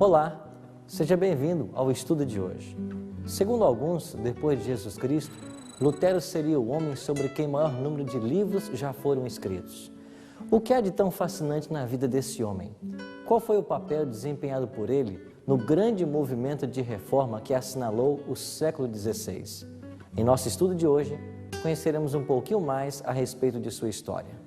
Olá, seja bem-vindo ao estudo de hoje. Segundo alguns, depois de Jesus Cristo, Lutero seria o homem sobre quem maior número de livros já foram escritos. O que há de tão fascinante na vida desse homem? Qual foi o papel desempenhado por ele no grande movimento de reforma que assinalou o século XVI? Em nosso estudo de hoje, conheceremos um pouquinho mais a respeito de sua história.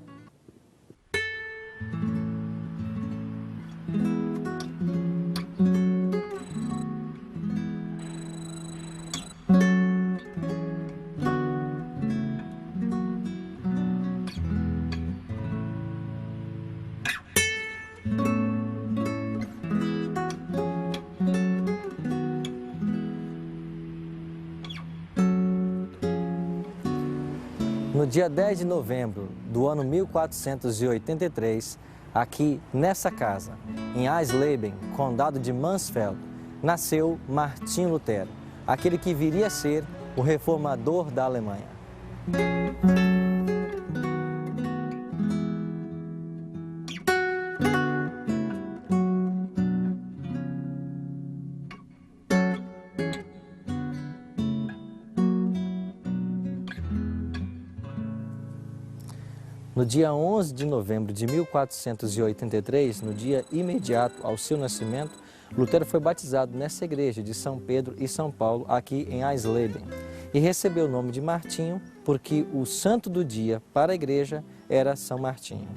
No dia 10 de novembro do ano 1483, aqui nessa casa, em Eisleben, condado de Mansfeld, nasceu Martinho Lutero, aquele que viria a ser o reformador da Alemanha. No dia 11 de novembro de 1483, no dia imediato ao seu nascimento, Lutero foi batizado nessa igreja de São Pedro e São Paulo, aqui em Eisleben, e recebeu o nome de Martinho porque o santo do dia para a igreja era São Martinho.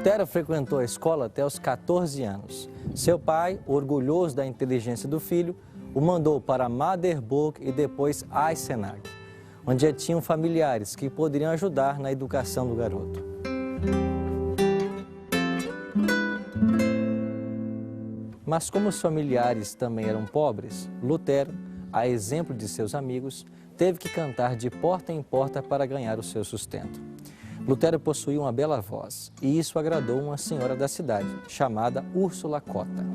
Lutero frequentou a escola até os 14 anos. Seu pai, orgulhoso da inteligência do filho, o mandou para Magdeburg e depois Eisenach, onde já tinham familiares que poderiam ajudar na educação do garoto. Mas como os familiares também eram pobres, Lutero, a exemplo de seus amigos, teve que cantar de porta em porta para ganhar o seu sustento. Lutero possuía uma bela voz, e isso agradou uma senhora da cidade, chamada Úrsula Cotta.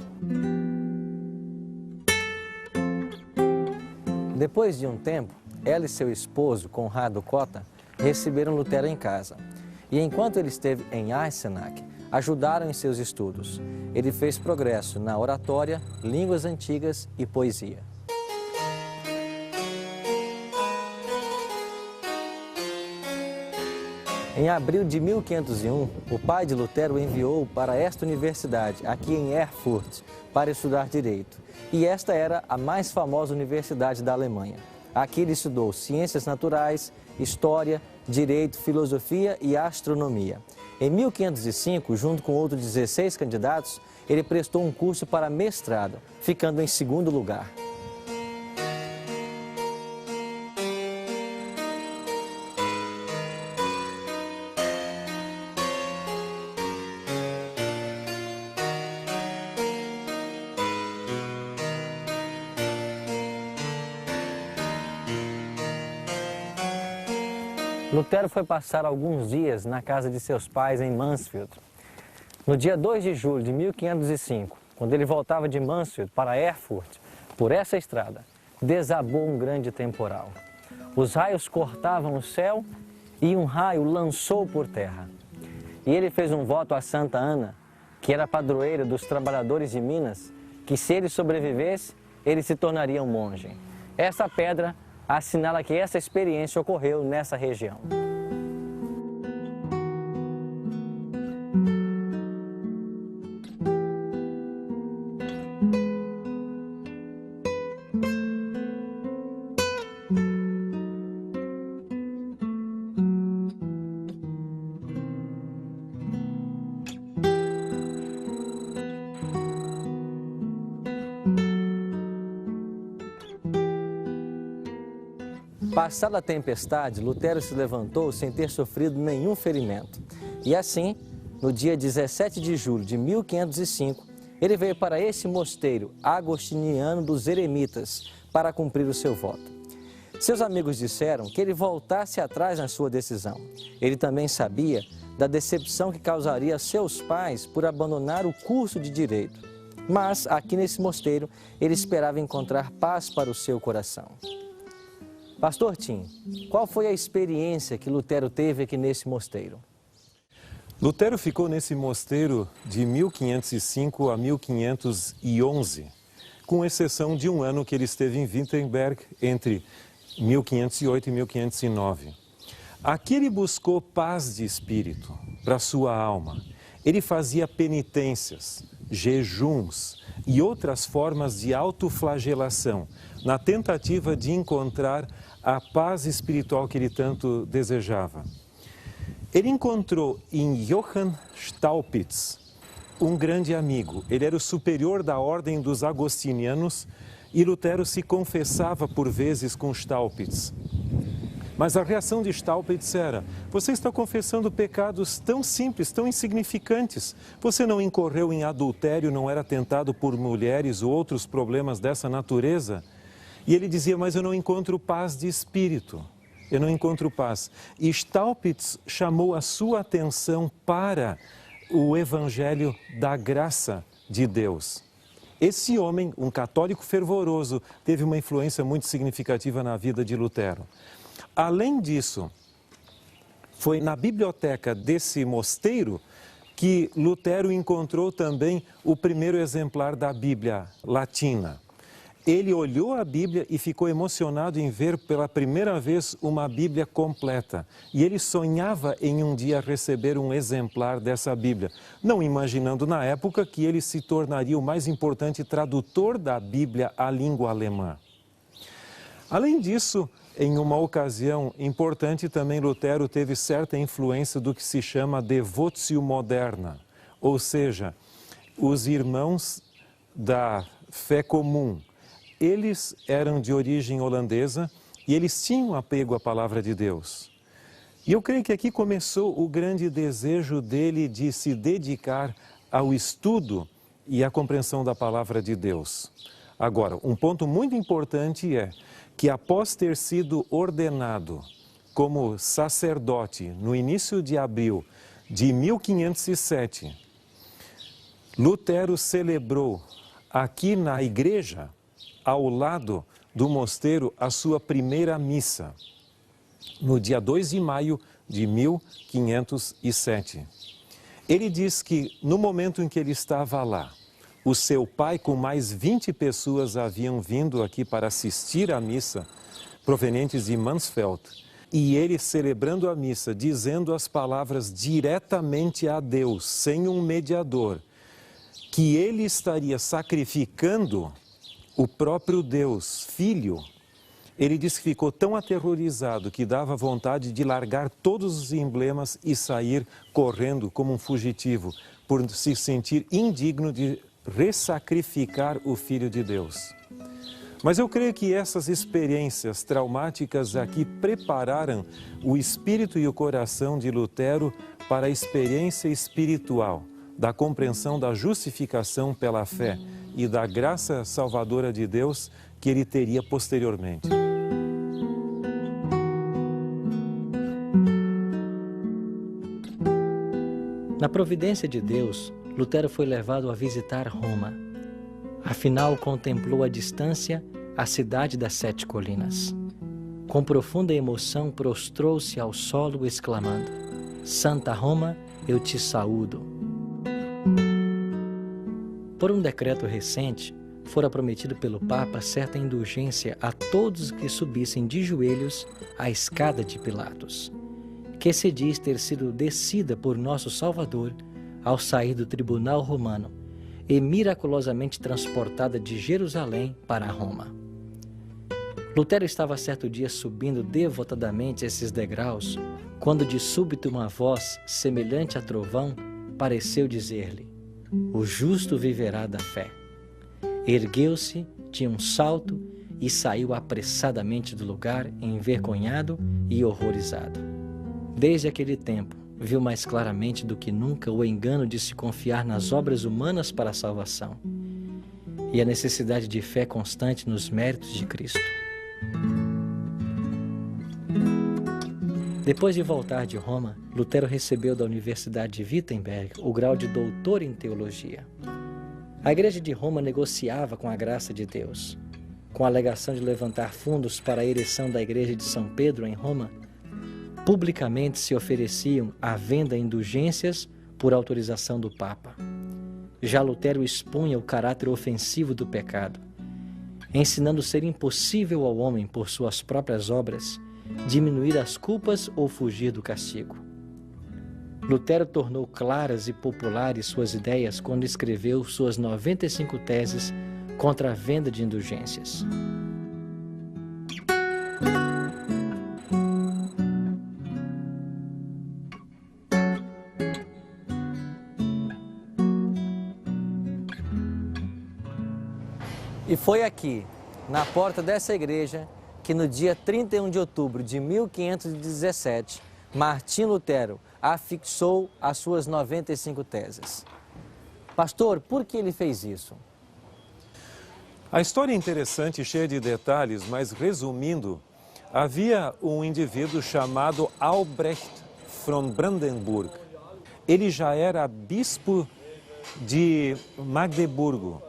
Depois de um tempo, ela e seu esposo, Conrado Cotta, receberam Lutero em casa. E enquanto ele esteve em Eisenach, ajudaram em seus estudos. Ele fez progresso na oratória, línguas antigas e poesia. Em abril de 1501, o pai de Lutero o enviou para esta universidade, aqui em Erfurt, para estudar Direito. E esta era a mais famosa universidade da Alemanha. Aqui ele estudou Ciências Naturais, História, Direito, Filosofia e Astronomia. Em 1505, junto com outros 16 candidatos, ele prestou um curso para mestrado, ficando em segundo lugar. Lutero foi passar alguns dias na casa de seus pais em Mansfeld. No dia 2 de julho de 1505, quando ele voltava de Mansfeld para Erfurt, por essa estrada, desabou um grande temporal. Os raios cortavam o céu e um raio lançou por terra. E ele fez um voto a Santa Ana, que era padroeira dos trabalhadores de Minas, que se ele sobrevivesse, ele se tornaria um monge. Essa pedra assinala que essa experiência ocorreu nessa região. Passada a tempestade, Lutero se levantou sem ter sofrido nenhum ferimento. E assim, no dia 17 de julho de 1505, ele veio para esse mosteiro agostiniano dos Eremitas para cumprir o seu voto. Seus amigos disseram que ele voltasse atrás na sua decisão. Ele também sabia da decepção que causaria a seus pais por abandonar o curso de Direito. Mas, aqui nesse mosteiro, ele esperava encontrar paz para o seu coração. Pastor Tim, qual foi a experiência que Lutero teve aqui nesse mosteiro? Lutero ficou nesse mosteiro de 1505 a 1511, com exceção de um ano que ele esteve em Wittenberg, entre 1508 e 1509. Aqui ele buscou paz de espírito para sua alma. Ele fazia penitências, jejuns e outras formas de autoflagelação, na tentativa de encontrar a paz espiritual que ele tanto desejava. Ele encontrou em Johann Staupitz um grande amigo. Ele era o superior da ordem dos agostinianos e Lutero se confessava por vezes com Staupitz. Mas a reação de Staupitz era: você está confessando pecados tão simples, tão insignificantes. Você não incorreu em adultério, não era tentado por mulheres ou outros problemas dessa natureza? E ele dizia: mas eu não encontro paz de espírito. Eu não encontro paz. E Staupitz chamou a sua atenção para o Evangelho da graça de Deus. Esse homem, um católico fervoroso, teve uma influência muito significativa na vida de Lutero. Além disso, foi na biblioteca desse mosteiro que Lutero encontrou também o primeiro exemplar da Bíblia latina. Ele olhou a Bíblia e ficou emocionado em ver pela primeira vez uma Bíblia completa. E ele sonhava em um dia receber um exemplar dessa Bíblia, não imaginando na época que ele se tornaria o mais importante tradutor da Bíblia à língua alemã. Além disso, em uma ocasião importante também Lutero teve certa influência do que se chama devotio moderna, ou seja, os irmãos da fé comum. Eles eram de origem holandesa e eles tinham apego à palavra de Deus. E eu creio que aqui começou o grande desejo dele de se dedicar ao estudo e à compreensão da palavra de Deus. Agora, um ponto muito importante é que após ter sido ordenado como sacerdote no início de abril de 1507, Lutero celebrou aqui na igreja, ao lado do mosteiro, a sua primeira missa, no dia 2 de maio de 1507. Ele diz que no momento em que ele estava lá, o seu pai com mais 20 pessoas haviam vindo aqui para assistir à missa, provenientes de Mansfeld, e ele celebrando a missa, dizendo as palavras diretamente a Deus, sem um mediador, que ele estaria sacrificando o próprio Deus, Filho. Ele disse que ficou tão aterrorizado que dava vontade de largar todos os emblemas e sair correndo como um fugitivo, por se sentir indigno de ressacrificar o Filho de Deus. Mas eu creio que essas experiências traumáticas aqui prepararam o espírito e o coração de Lutero para a experiência espiritual da compreensão da justificação pela fé e da graça salvadora de Deus que ele teria posteriormente. Na providência de Deus, Lutero foi levado a visitar Roma. Afinal, contemplou à distância a cidade das 7 colinas. Com profunda emoção, prostrou-se ao solo, exclamando: Santa Roma, eu te saúdo. Por um decreto recente, fora prometido pelo Papa certa indulgência a todos que subissem de joelhos a escada de Pilatos, que se diz ter sido descida por nosso Salvador ao sair do tribunal romano e miraculosamente transportada de Jerusalém para Roma. Lutero estava certo dia subindo devotadamente esses degraus, quando de súbito uma voz, semelhante a trovão, pareceu dizer-lhe: o justo viverá da fé. Ergueu-se de um salto e saiu apressadamente do lugar, envergonhado e horrorizado. Desde aquele tempo, viu mais claramente do que nunca o engano de se confiar nas obras humanas para a salvação e a necessidade de fé constante nos méritos de Cristo. Depois de voltar de Roma, Lutero recebeu da Universidade de Wittenberg o grau de doutor em teologia. A Igreja de Roma negociava com a graça de Deus. com a alegação de levantar fundos para a ereção da igreja de São Pedro em Roma, publicamente se ofereciam à venda indulgências por autorização do Papa. Já Lutero expunha o caráter ofensivo do pecado, ensinando ser impossível ao homem, por suas próprias obras, diminuir as culpas ou fugir do castigo. Lutero tornou claras e populares suas ideias quando escreveu suas 95 teses contra a venda de indulgências. E foi aqui, na porta dessa igreja, que no dia 31 de outubro de 1517, Martim Lutero afixou as suas 95 teses. Pastor, por que ele fez isso? A história é interessante e cheia de detalhes, mas resumindo, havia um indivíduo chamado Albrecht von Brandenburg. Ele já era bispo de Magdeburgo.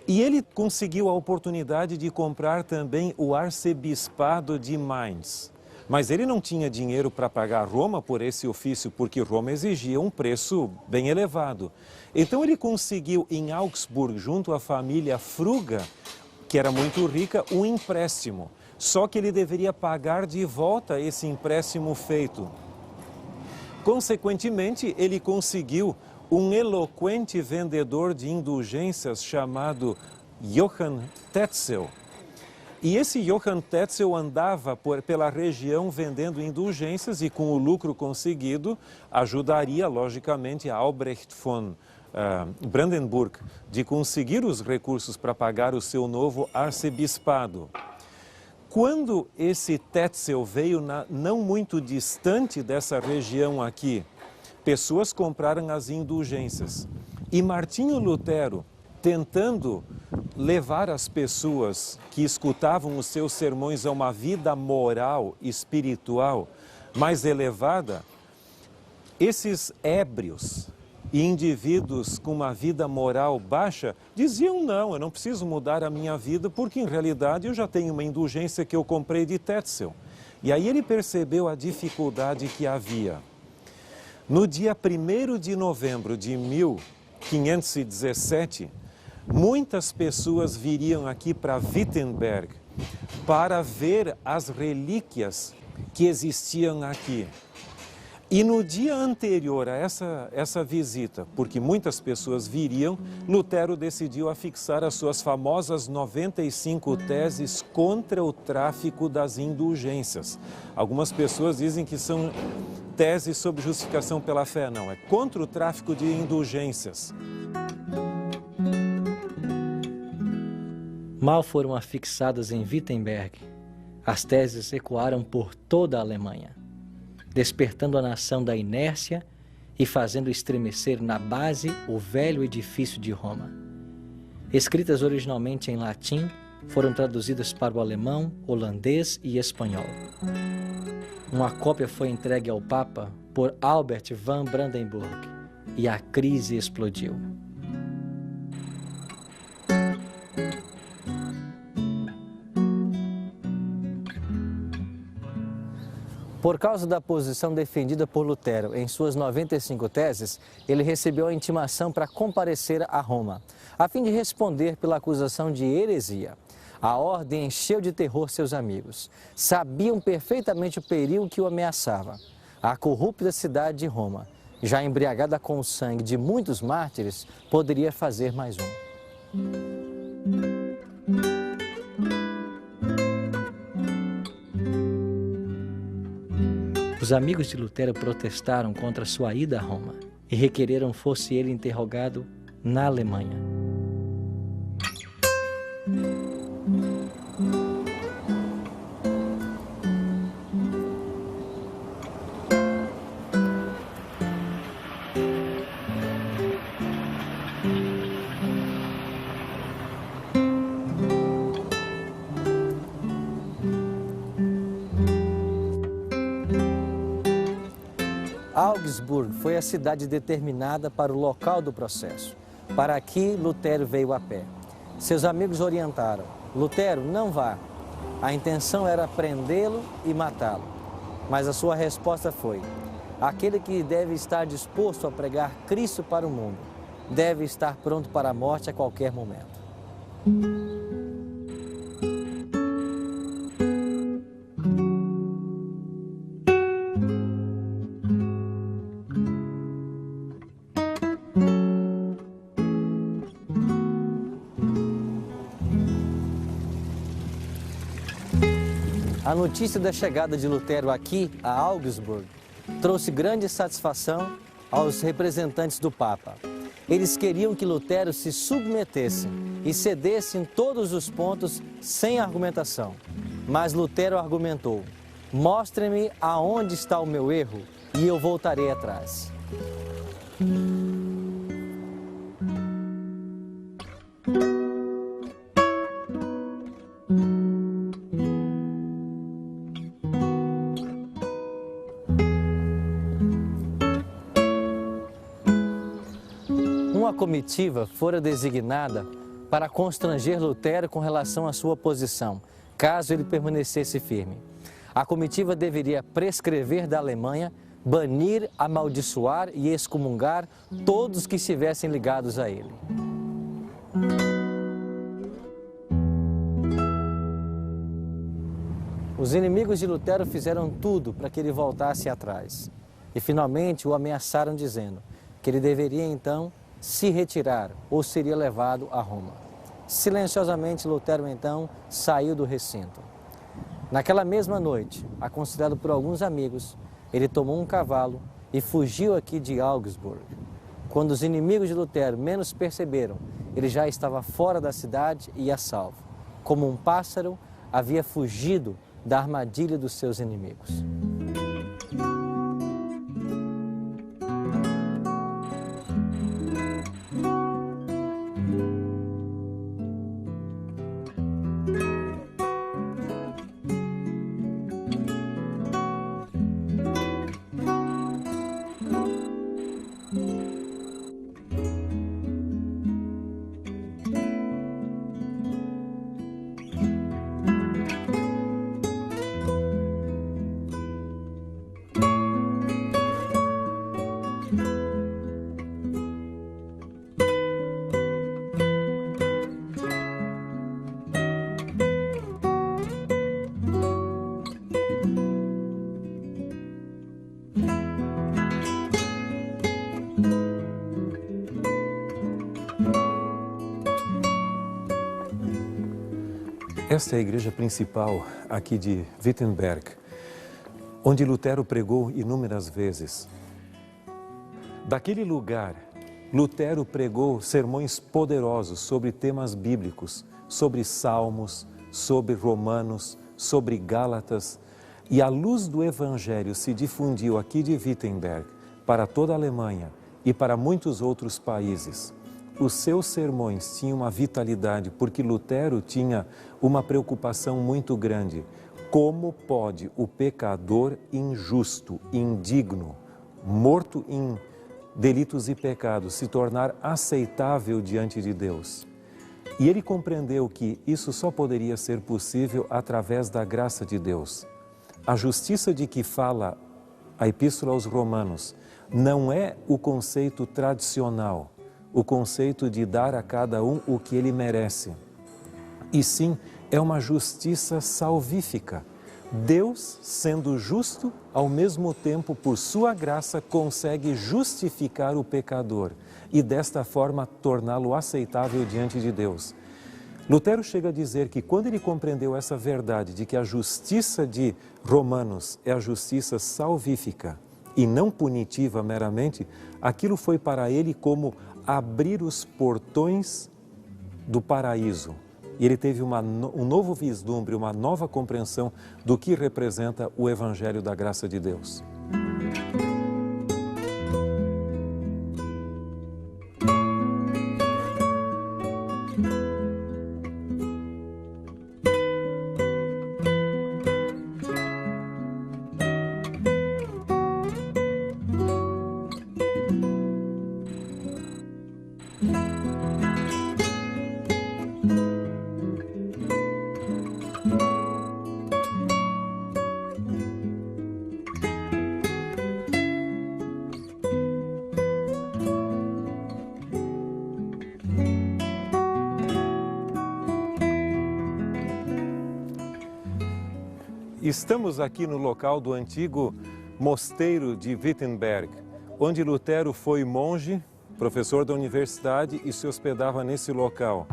E ele conseguiu a oportunidade de comprar também o arcebispado de Mainz. Mas ele não tinha dinheiro para pagar Roma por esse ofício, porque Roma exigia um preço bem elevado. Então ele conseguiu em Augsburg, junto à família Fruga, que era muito rica, um empréstimo. Só que ele deveria pagar de volta esse empréstimo feito. Consequentemente, ele conseguiu um eloquente vendedor de indulgências chamado Johann Tetzel. E esse Johann Tetzel andava pela região vendendo indulgências e com o lucro conseguido ajudaria, logicamente, a Albrecht von Brandenburg de conseguir os recursos para pagar o seu novo arcebispado. Quando esse Tetzel veio não muito distante dessa região aqui, pessoas compraram as indulgências. E Martinho Lutero, tentando levar as pessoas que escutavam os seus sermões a uma vida moral, espiritual mais elevada, esses ébrios e indivíduos com uma vida moral baixa diziam: não, eu não preciso mudar a minha vida porque em realidade eu já tenho uma indulgência que eu comprei de Tetzel. E aí ele percebeu a dificuldade que havia. No dia 1º de novembro de 1517, muitas pessoas viriam aqui para Wittenberg para ver as relíquias que existiam aqui. E no dia anterior a essa visita, porque muitas pessoas viriam, Lutero decidiu afixar as suas famosas 95 teses contra o tráfico das indulgências. Algumas pessoas dizem que são teses sobre justificação pela fé. Não, é contra o tráfico de indulgências. Mal foram afixadas em Wittenberg, as teses ecoaram por toda a Alemanha, despertando a nação da inércia e fazendo estremecer na base o velho edifício de Roma. Escritas originalmente em latim, foram traduzidas para o alemão, holandês e espanhol. Uma cópia foi entregue ao Papa por Albert von Brandenburg e a crise explodiu. Por causa da posição defendida por Lutero em suas 95 teses, ele recebeu a intimação para comparecer a Roma, a fim de responder pela acusação de heresia. A ordem encheu de terror seus amigos. Sabiam perfeitamente o perigo que o ameaçava. A corrupta cidade de Roma, já embriagada com o sangue de muitos mártires, poderia fazer mais um. Os amigos de Lutero protestaram contra sua ida a Roma e requereram fosse ele interrogado na Alemanha. Augsburg foi a cidade determinada para o local do processo. Para aqui, Lutero veio a pé. Seus amigos orientaram: Lutero, não vá. A intenção era prendê-lo e matá-lo. Mas a sua resposta foi: aquele que deve estar disposto a pregar Cristo para o mundo, deve estar pronto para a morte a qualquer momento. A notícia da chegada de Lutero aqui, a Augsburg, trouxe grande satisfação aos representantes do Papa. Eles queriam que Lutero se submetesse e cedesse em todos os pontos sem argumentação. Mas Lutero argumentou: mostre-me aonde está o meu erro e eu voltarei atrás. Uma comitiva fora designada para constranger Lutero com relação à sua posição, caso ele permanecesse firme. A comitiva deveria prescrever da Alemanha, banir, amaldiçoar e excomungar todos que estivessem ligados a ele. Os inimigos de Lutero fizeram tudo para que ele voltasse atrás e finalmente o ameaçaram dizendo que ele deveria então se retirar ou seria levado a Roma. Silenciosamente, Lutero então saiu do recinto. Naquela mesma noite, aconselhado por alguns amigos, ele tomou um cavalo e fugiu aqui de Augsburg. Quando os inimigos de Lutero menos perceberam, ele já estava fora da cidade e a salvo. Como um pássaro, havia fugido da armadilha dos seus inimigos. Esta é a igreja principal aqui de Wittenberg, onde Lutero pregou inúmeras vezes. Daquele lugar, Lutero pregou sermões poderosos sobre temas bíblicos, sobre Salmos, sobre Romanos, sobre Gálatas, e a luz do Evangelho se difundiu aqui de Wittenberg para toda a Alemanha e para muitos outros países. Os seus sermões tinham uma vitalidade, porque Lutero tinha uma preocupação muito grande. Como pode o pecador injusto, indigno, morto em delitos e pecados, se tornar aceitável diante de Deus? E ele compreendeu que isso só poderia ser possível através da graça de Deus. A justiça de que fala a Epístola aos Romanos não é o conceito tradicional, o conceito de dar a cada um o que ele merece. E sim, é uma justiça salvífica. Deus, sendo justo, ao mesmo tempo, por sua graça, consegue justificar o pecador e desta forma torná-lo aceitável diante de Deus. Lutero chega a dizer que quando ele compreendeu essa verdade de que a justiça de Romanos é a justiça salvífica e não punitiva meramente, aquilo foi para ele como abrir os portões do paraíso. E ele teve um novo vislumbre, uma nova compreensão do que representa o Evangelho da graça de Deus. Estamos aqui no local do antigo mosteiro de Wittenberg, onde Lutero foi monge, professor da universidade e se hospedava nesse local.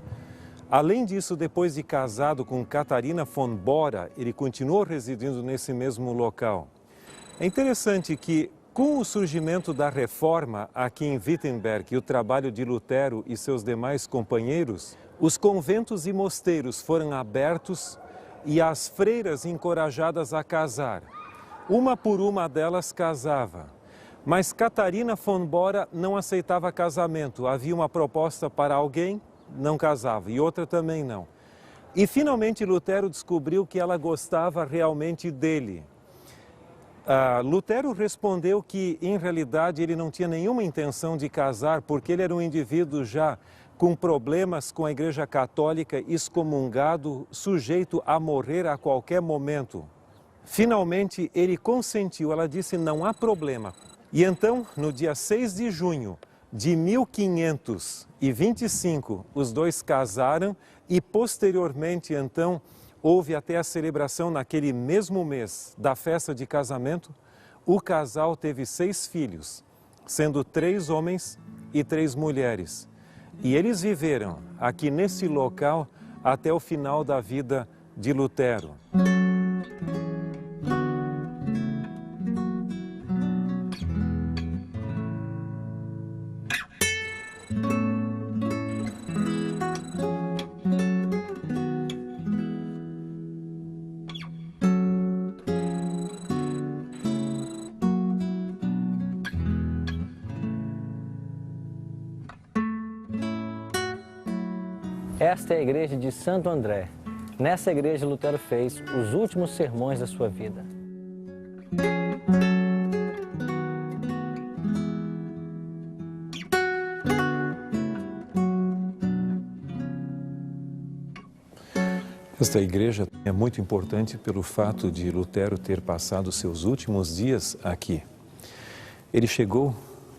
Além disso, depois de casado com Catarina von Bora, ele continuou residindo nesse mesmo local. É interessante que, com o surgimento da Reforma aqui em Wittenberg e o trabalho de Lutero e seus demais companheiros, os conventos e mosteiros foram abertos e as freiras encorajadas a casar. Uma por uma delas casava. Mas Catarina von Bora não aceitava casamento. Havia uma proposta para alguém, não casava, e outra também não. E finalmente Lutero descobriu que ela gostava realmente dele. Lutero respondeu que, em realidade, ele não tinha nenhuma intenção de casar, porque ele era um indivíduo já com problemas com a Igreja Católica, excomungado, sujeito a morrer a qualquer momento. Finalmente, ele consentiu, ela disse, não há problema. E então, no dia 6 de junho de 1525, os dois casaram e, posteriormente, então, houve até a celebração naquele mesmo mês da festa de casamento. O casal teve 6 filhos, sendo 3 homens e 3 mulheres. E eles viveram aqui nesse local até o final da vida de Lutero. Esta é a igreja de Santo André. Nessa igreja, Lutero fez os últimos sermões da sua vida. Esta igreja é muito importante pelo fato de Lutero ter passado seus últimos dias aqui. Ele chegou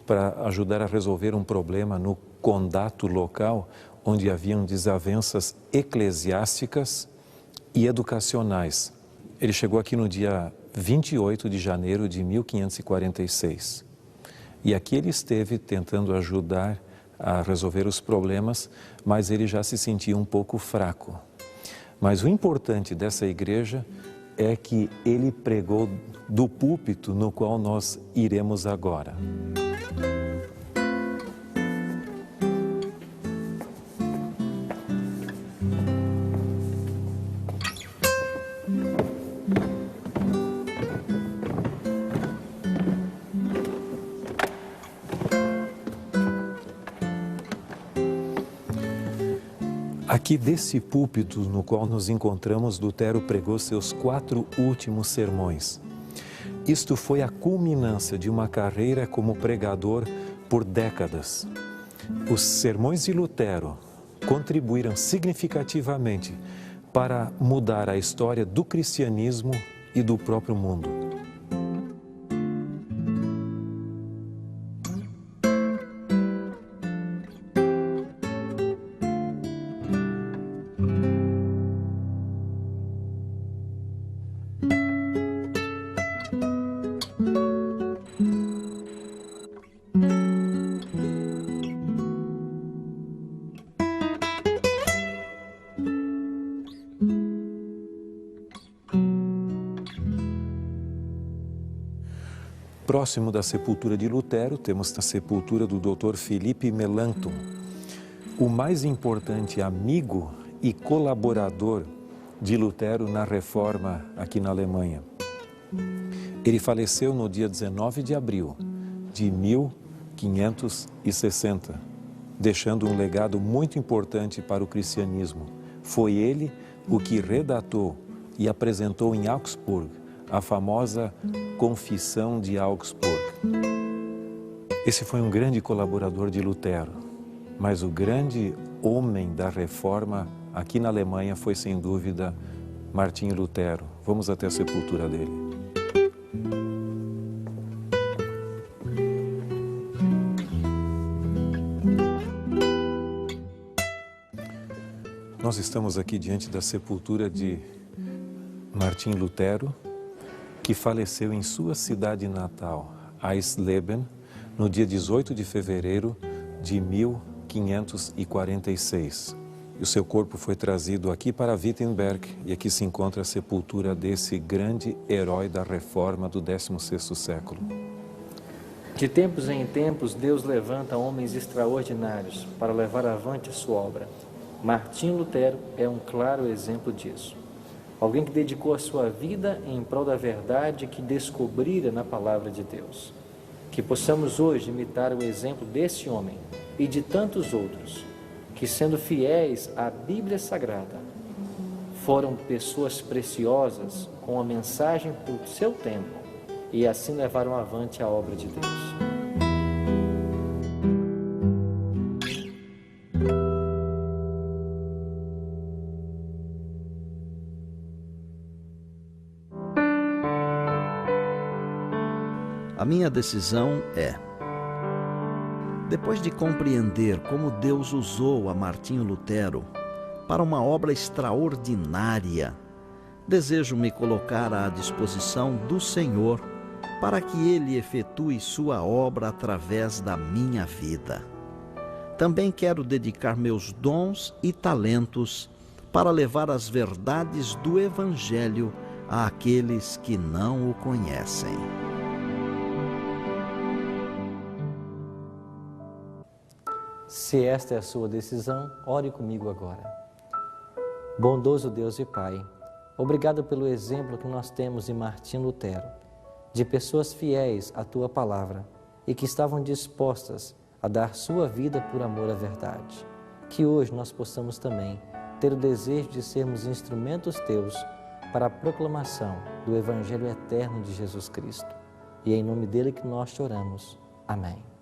para ajudar a resolver um problema no condato local, onde haviam desavenças eclesiásticas e educacionais. Ele chegou aqui no dia 28 de janeiro de 1546. E aqui ele esteve tentando ajudar a resolver os problemas, mas ele já se sentia um pouco fraco. Mas o importante dessa igreja é que ele pregou do púlpito no qual nós iremos agora. Aqui desse púlpito no qual nos encontramos, Lutero pregou seus 4 últimos sermões. Isto foi a culminância de uma carreira como pregador por décadas. Os sermões de Lutero contribuíram significativamente para mudar a história do cristianismo e do próprio mundo. Próximo da sepultura de Lutero, temos a sepultura do Dr. Philipp Melanchthon, o mais importante amigo e colaborador de Lutero na Reforma aqui na Alemanha. Ele faleceu no dia 19 de abril de 1560, deixando um legado muito importante para o cristianismo. Foi ele o que redatou e apresentou em Augsburg a famosa Confissão de Augsburg. Esse foi um grande colaborador de Lutero, mas o grande homem da Reforma aqui na Alemanha foi, sem dúvida, Martinho Lutero. Vamos até a sepultura dele. Nós estamos aqui diante da sepultura de Martim Lutero, que faleceu em sua cidade natal, Eisleben, no dia 18 de fevereiro de 1546. E o seu corpo foi trazido aqui para Wittenberg, e aqui se encontra a sepultura desse grande herói da Reforma do 16º século. De tempos em tempos, Deus levanta homens extraordinários para levar avante a sua obra. Martim Lutero é um claro exemplo disso. Alguém que dedicou a sua vida em prol da verdade que descobrira na palavra de Deus. Que possamos hoje imitar o exemplo desse homem e de tantos outros, que sendo fiéis à Bíblia Sagrada, foram pessoas preciosas com a mensagem do seu tempo e assim levaram avante a obra de Deus. A minha decisão é: depois de compreender como Deus usou a Martinho Lutero para uma obra extraordinária, desejo me colocar à disposição do Senhor para que Ele efetue sua obra através da minha vida. Também quero dedicar meus dons e talentos para levar as verdades do Evangelho àqueles que não o conhecem. Se esta é a sua decisão, ore comigo agora. Bondoso Deus e Pai, obrigado pelo exemplo que nós temos de Martim Lutero, de pessoas fiéis à Tua palavra e que estavam dispostas a dar sua vida por amor à verdade. Que hoje nós possamos também ter o desejo de sermos instrumentos Teus para a proclamação do Evangelho eterno de Jesus Cristo. E é em nome dele que nós te oramos. Amém.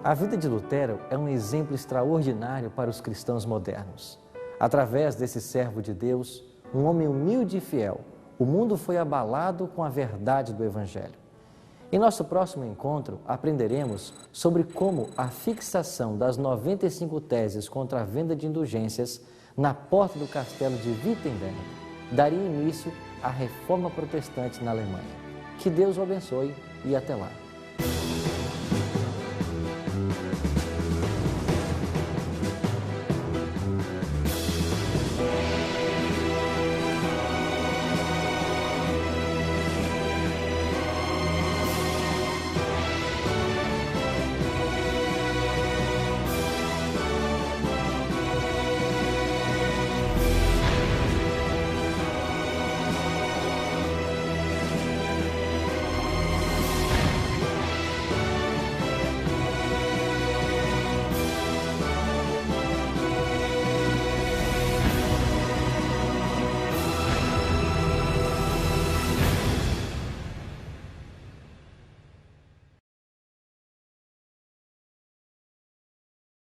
A vida de Lutero é um exemplo extraordinário para os cristãos modernos. Através desse servo de Deus, um homem humilde e fiel, o mundo foi abalado com a verdade do Evangelho. Em nosso próximo encontro, aprenderemos sobre como a fixação das 95 teses contra a venda de indulgências na porta do castelo de Wittenberg daria início à Reforma Protestante na Alemanha. Que Deus o abençoe e até lá.